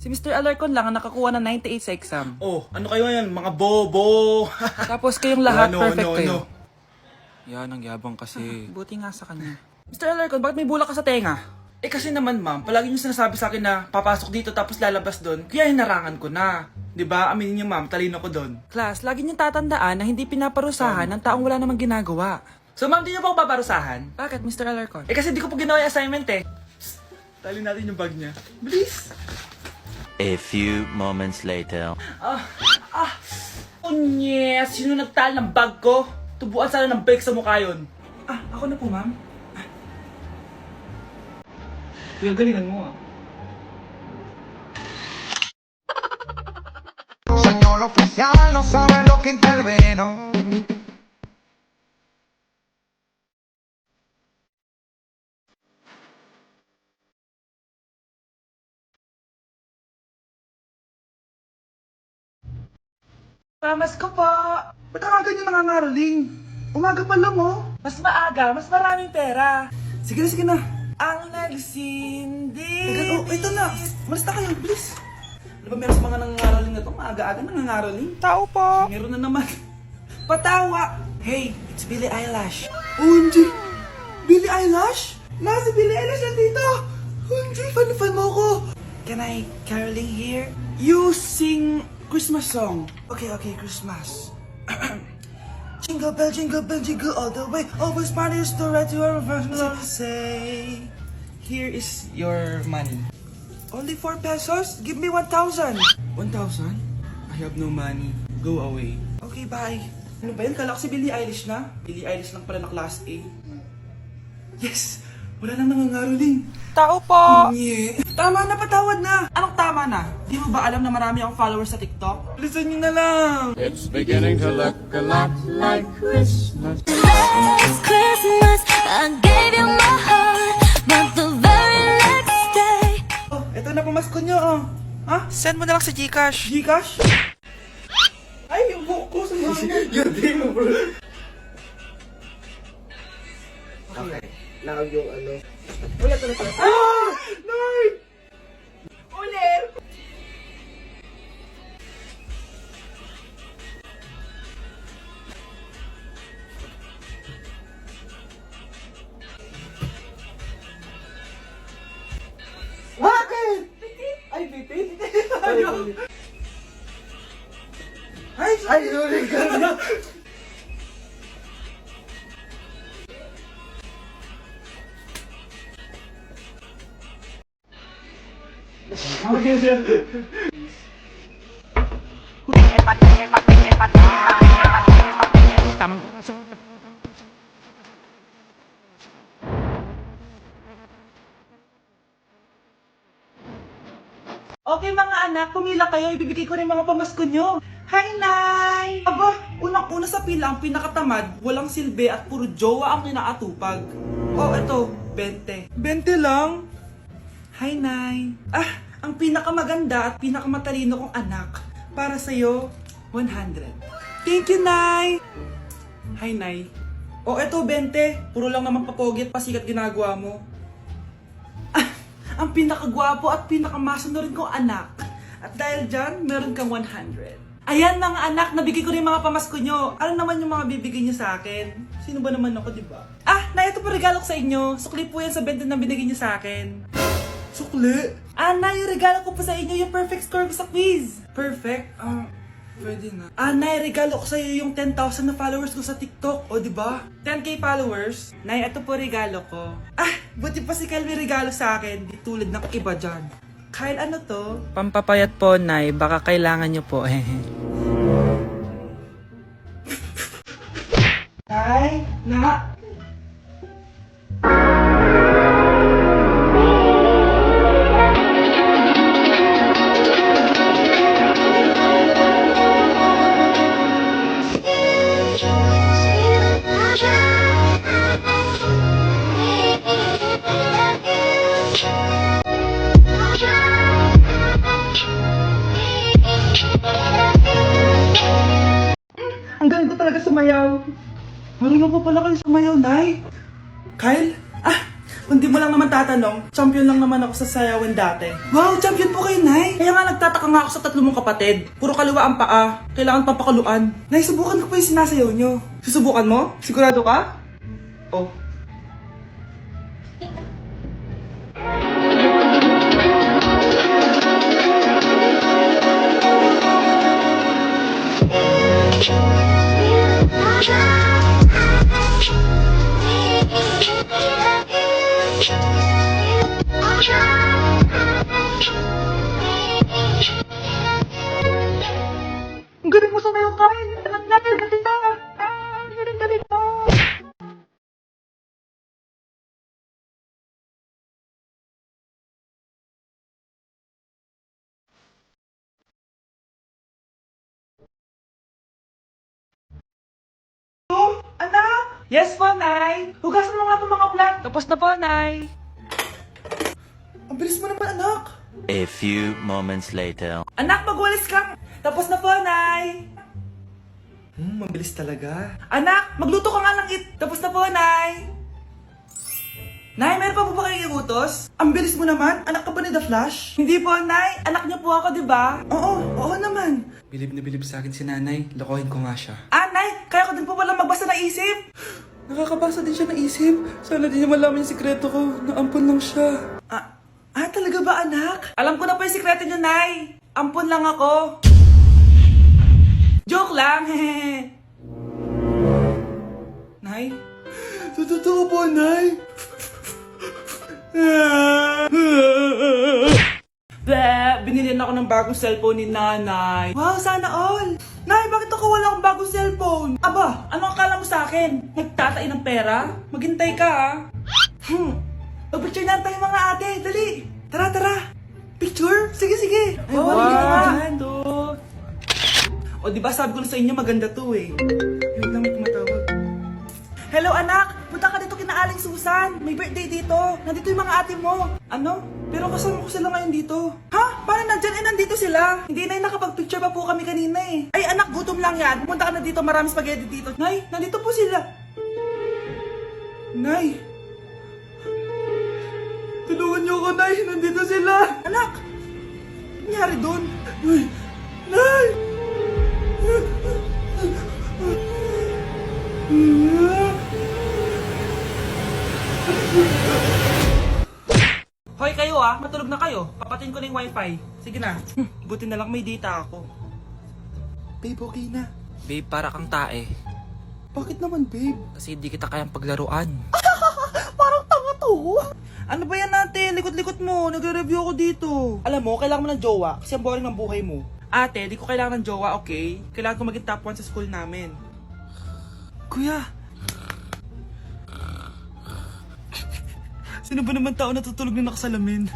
Si Mr. Alarcon lang ang nakakuha ng 98 sa exam. Oh, ano kayo yan? Mga bobo! Tapos kayong lahat Ano, perfect ano, kayo. ano? Yan, ang yabang kasi. Buti nga sa kanya. Mr. Alarcon, bakit may bulak ka sa tenga? Eh kasi naman ma'am, palagi niyo sinasabi sa akin na papasok dito tapos lalabas doon, kaya hinarangan ko na. 'Di ba? Aminin niyo ma'am, talino ko doon. Class, lagi niyong tatandaan na hindi pinaparusahan ng taong wala namang ginagawa. So ma'am, di niyo ba ako paparusahan? Bakit, Mr. Alarcon? Eh kasi di ko pa ginawa yung assignment eh. Psst, tali natin yung bag niya. Bilis! A few moments later. Unyes! Sino nagtal ng bag ko? Tubuan sana ng bag sa mukha yun. Ako na po, ma'am. Kuya, galingan mo ah. Señor oficial, no sabe lo que intervino. Pamas ko po! Ba't ang aga niyo nangangaroling? Umaga pa lang, oh. Mas maaga, mas maraming pera. Sige na, sige na. Ang nagsindi. Oh, ito na! Malis na kayo, bilis! Ano ba meron sa mga nangangaroling na to? Maaga-aga nangangaroling? Tao po. Meron na naman. Patawa. Hey, it's Billie Eilish. OMG! Billie Eilish? Si Billie Eilish nandito! OMG, fan mo ko! Can I caroling here? You sing Christmas song. Okay, Christmas. Jingle bell, jingle all the way. Always parties to right to our say. Here is your money. Only 4 pesos? Give me 1,000. 1,000? I have no money. Go away. Okay, bye. Ano ba yun? Kala ko si Billie Eilish na. Billie Eilish lang pala na class A. Yes! Wala nang nangangaroling. Tao po. Yeah. Tama na, patawad na. Anong tama na? Di mo ba alam na marami akong followers sa TikTok? Listen nyo na lang. It's beginning to look a lot like Christmas. Last Christmas, I gave you my heart, but the very next day, Oh, eto na pamasko nyo, oh. Ha? Send mo na lang sa Gcash. Gcash? Ay, yung buhok ko sa mga. Gabi mo, bro. Okay. Now yung ano. Ulit. Ah! Nard! Ulit! Bakit? Ay, pipit? Ay, sorry ka na. Okay mga anak, pumila kayo. Ibibigay ko rin mga pamasko nyo. Hi, Nay! Aba, unang-una sa pila, ang pinakatamad, walang silbi at puro jowa ang kinaatupag. Oh, eto, 20. 20 lang? Hi, Nay! Ang pinakamaganda at pinakamatalino kong anak, para sa'yo, 100. Thank you, Nay! Hi, Nay. Oh, eto, 20. Puro lang naman papogi at pasikat ginagawa mo. Ang pinakagwapo at pinakamasunod rin kong anak. At dahil dyan, meron kang 100. Ayan mga anak, nabigay ko rin mga pamasko nyo. Ano naman yung mga bibigay nyo sa akin? Sino ba naman ako, di ba? Na ito po regalo ko sa inyo. Sukli po yan sa 20 na binigay nyo sa akin. Sukli? Na yung regalo ko po sa inyo, yung perfect score ko sa quiz. Perfect? Pwede na. Nay, regalo ko sa iyo yung 10,000 na followers ko sa TikTok. O, di ba? 10k followers. Nay, ito po regalo ko. Buti pa si Kyle may regalo sa akin. Di tulad ng iba dyan. Kyle, ano to? Pampapayat po, Nay. Baka kailangan nyo po. Nay, na. Ang galing ko talaga sumayaw. Marunong pa pala kayo sumayaw, Nay. Kyle? Kung di mo lang naman tatanong, champion lang naman ako sa sayawan dati. Wow, champion po kayo, Nay! Kaya nga nagtataka nga ako sa tatlo mong kapatid. Puro kaliwa ang paa. Kailangan papakaluan. Nay, subukan ko po yung sinasayaw nyo. Susubukan mo? Sigurado ka? Oh. Ang galing mo sa mayo, Kyle! Galing ka! Galing mo! Oh, anak! Yes po, Nay! Hugasan mo nga itong mga plant! Tapos na po, Nay! Ang bilis mo naman, anak! A few moments later. Anak, magwalis ka! Tapos na po, Nay! Mabilis talaga. Anak, magluto ka nga ng Tapos na po, Nay! Nay, meron pa po ba kayong iutos? Ang bilis mo naman. Anak ka ba ni The Flash? Hindi po, Nay. Anak niyo po ako, di ba? Oo naman. Bilib na bilib sa akin si nanay. Lokohin ko nga siya. Nay, kaya ko din po pala magbasa ng isip. Nakakabasa din siya ng isip. Sana din niya malaman yung sikreto ko. Naampon lang siya. Talaga ba, anak? Alam ko na po yung sikreto niyo, Nay. Ampun lang ako. Joke lang, hehe. Nay? Totoo po, Nay. Binilihan ako ng bagong cellphone ni Nanay. Wow, sana all. Nay, bakit ako wala akong bagong cellphone? Aba, ano akala mo sa akin? Nagtatain ng pera? Maghintay ka, ha? Picture na tayo mga ate, dali. Tara. Picture? Sige. Ay, wow. O, diba sabi ko na sa inyo maganda to eh. Wait lang, may tumatawag. Hello anak! Punta ka dito kina Aling Susan! May birthday dito! Nandito yung mga ate mo! Ano? Pero kasama ko sila ngayon dito. Ha? Paano nandyan? Nandito sila! Hindi na nakapag-picture pa po kami kanina eh. Ay anak, gutom lang yan. Pumunta ka na dito, marami spaghetti dito. Nay, nandito po sila. Nay! Tulungan niyo ako, Nay! Nandito sila! Anak! Ano nangyari doon? Nay! Hoy kayo matulog na kayo. Papatin ko na yung wifi. Sige na. Buti na lang may data ako. Babe, okay na. Babe, para kang tae. Bakit naman, babe? Kasi hindi kita kayang paglaruan. Parang tanga to. Ano ba yan natin? Likot-likot mo. Nagre-review ako dito. Alam mo, kailangan mo ng jowa kasi ang boring ng buhay mo. Ate, di ko kailangan ng jowa, okay? Kailangan ko maging top 1 sa school namin. Kuya! Sino ba naman tao natutulog na nakasalamin?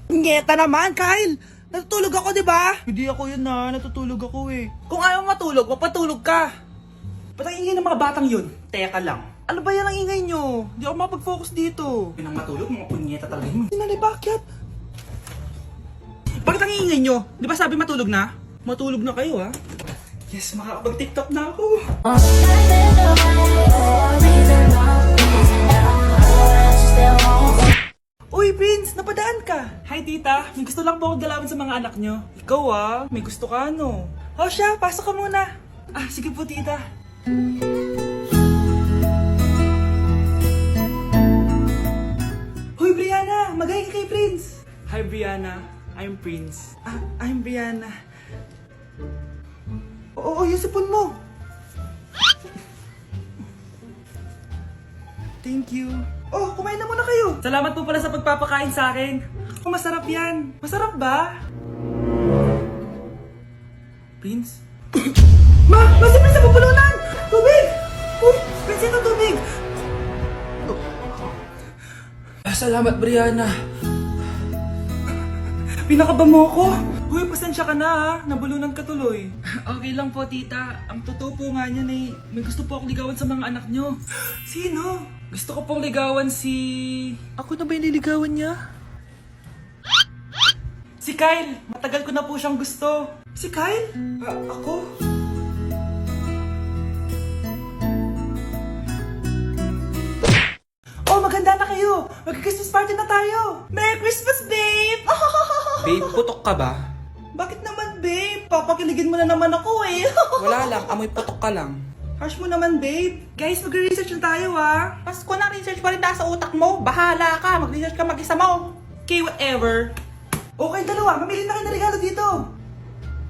Ngeta naman, Kyle! Natutulog ako, di ba? Hindi ako yun natutulog ako eh. Kung ayaw matulog, mapatulog ka! Ba't ang ingay ng mga batang yun? Teka lang. Ano ba yan ang ingay nyo? Hindi ako makapag-focus dito. Yun ang matulog, mga punyeta talaga yun. Sinanay, bakit? Bakit ang ingay nyo? Di ba sabi matulog na? Matulog na kayo Yes, makakapag-tiktok na ako. Uy, Prince, napadaan ka. Hi, tita. May gusto lang po akong dalawin sa mga anak nyo. Ikaw may gusto ka siya, pasok ka muna. Sige po, tita. Hoy, Brianna! Mag-hi ka kay Prince! Hi, Brianna. I'm Prince. I'm Brianna. Oo, yung sipon mo. Thank you. Oh, kumain na muna kayo. Salamat po pala sa pagpapakain sa akin. Masarap yan. Masarap ba? Prince? Ma! Si Prince na pupulunan! Tubig! Uy! Prince, ito tubig! Salamat, Brianna. Pinakaba mo ako? Uy, pasensya ka na nabulunan ka tuloy. Okay lang po, tita. Ang totoo po nga niyan may gusto po akong ligawan sa mga anak nyo. Sino? Gusto ko pong ligawan si... Ako na ba yung niligawan niya? Si Kyle. Matagal ko na po siyang gusto. Si Kyle? Ako? tayo. Mag-Christmas party na tayo. Merry Christmas, babe! Babe, putok ka ba? Bakit naman, babe? Papakiligin mo na naman ako eh. Wala lang, amoy putok ka lang. Harsh mo naman, babe. Guys, mag-research na tayo, ah. Pasko na, research pa rin sa utak mo. Bahala ka, mag-research ka mag-isa mo. Okay, whatever. Okay, dalawa. Mamili na kayo ng regalo dito.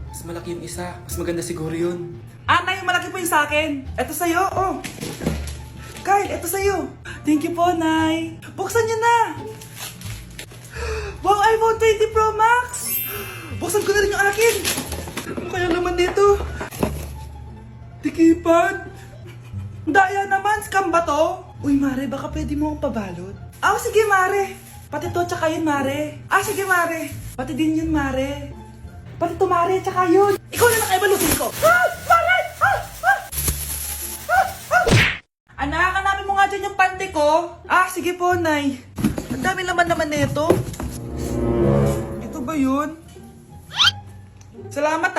Mas malaki yung isa, mas maganda siguro yun. Nay, yung malaki po yung sa akin. Ito sa'yo, oh. Kyle, ito sa'yo. Thank you po, Nay. Buksan niyo na. Wow, iPhone 20 Pro Max. Buksan ko na rin yung akin. Ano kaya naman dito? Tikipad. Daya naman, scam ba to? Uy, Mare, baka pwede mo akong pabalot. Sige, Mare. Pati to, tsaka yun, Mare. Sige, Mare. Pati din yun, Mare. Pati to, Mare, tsaka yun. Ikaw na nakaibalutin ko. Mare! Anak, hanapin mo nga dyan yung pante ko. Sige po, Nay. Ang dami naman nito. Ito ba yun? Salamat,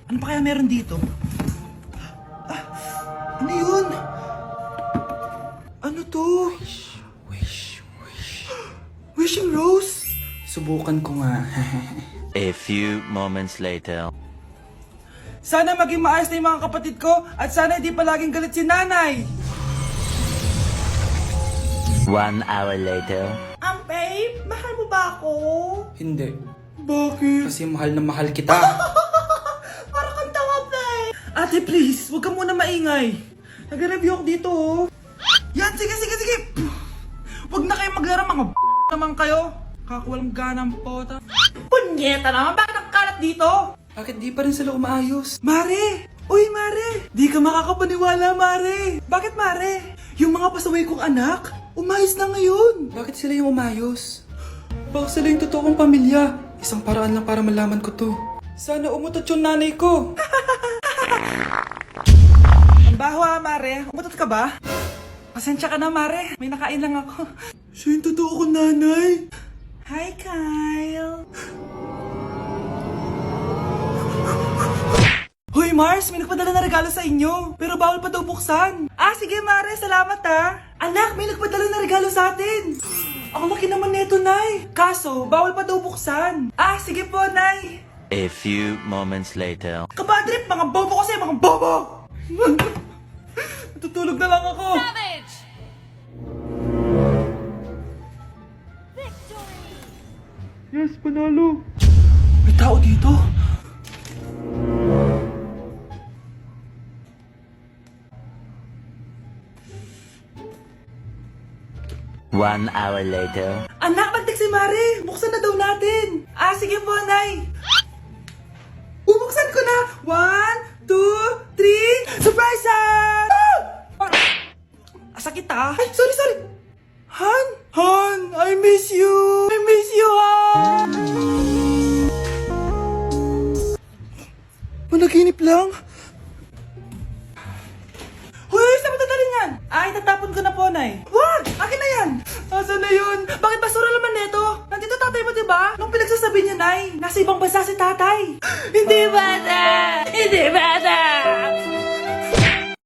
Ano pa kaya meron dito? Ano yun? Ano to? Wishing Rose? Subukan ko nga. A few moments later. Sana maging maayos na yung mga kapatid ko at sana hindi palaging galit si nanay. 1 hour later. Babe, mahal mo ba ako? Hindi. Bakit? Kasi mahal na mahal kita. Para kang tawa, babe. Ate, please, huwag ka muna maingay. Nag-review ako dito, oh. Yan, sige. Huwag na kayo maglaro, mga naman kayo. Kakawalang ganang pota. Punyeta naman, bakit ang kalat dito? Bakit di pa rin sila umaayos? Mare! Uy, Mare! Di ka makakapaniwala, Mare! Bakit, Mare? Yung mga pasaway kong anak, umayos na ngayon. Bakit sila yung umayos? Baka sila yung totoong pamilya. Isang paraan lang para malaman ko to. Sana umutot yung nanay ko. Ang baho, Mare. Umutot ka ba? Pasensya ka na, Mare. May nakain lang ako. Siya yung totoo kong nanay. Hi, Kyle. Hoy, Mars, may nagpadala na regalo sa inyo. Pero bawal pa daw buksan. Sige, Mare. Salamat, Anak, may nagpadala na regalo sa atin. Ang laki naman neto, Nay. Kaso, bawal pa daw buksan. Sige po, Nay. A few moments later. Kabadrip, mga bobo kasi, mga bobo! Natutulog na lang ako. Savage! Yes, panalo. May tao dito. One hour later. Anak, nagtik si Mare. Buksan na daw natin. Sige po, Nay. Bubuksan ko na. 1, 2, 3. Surprise! Sakit, Ay, sorry. Han, I miss you. Han. Managinip lang. Hoy, saan mo dadalhin yan? Tatapon ko na po, Nay. Wag! Akin na yan! Asan na yun? Bakit basura naman neto? Nandito tatay mo, diba? Nung pinagsasabi niya, Nay, nasa ibang bansa si tatay. Hindi bata!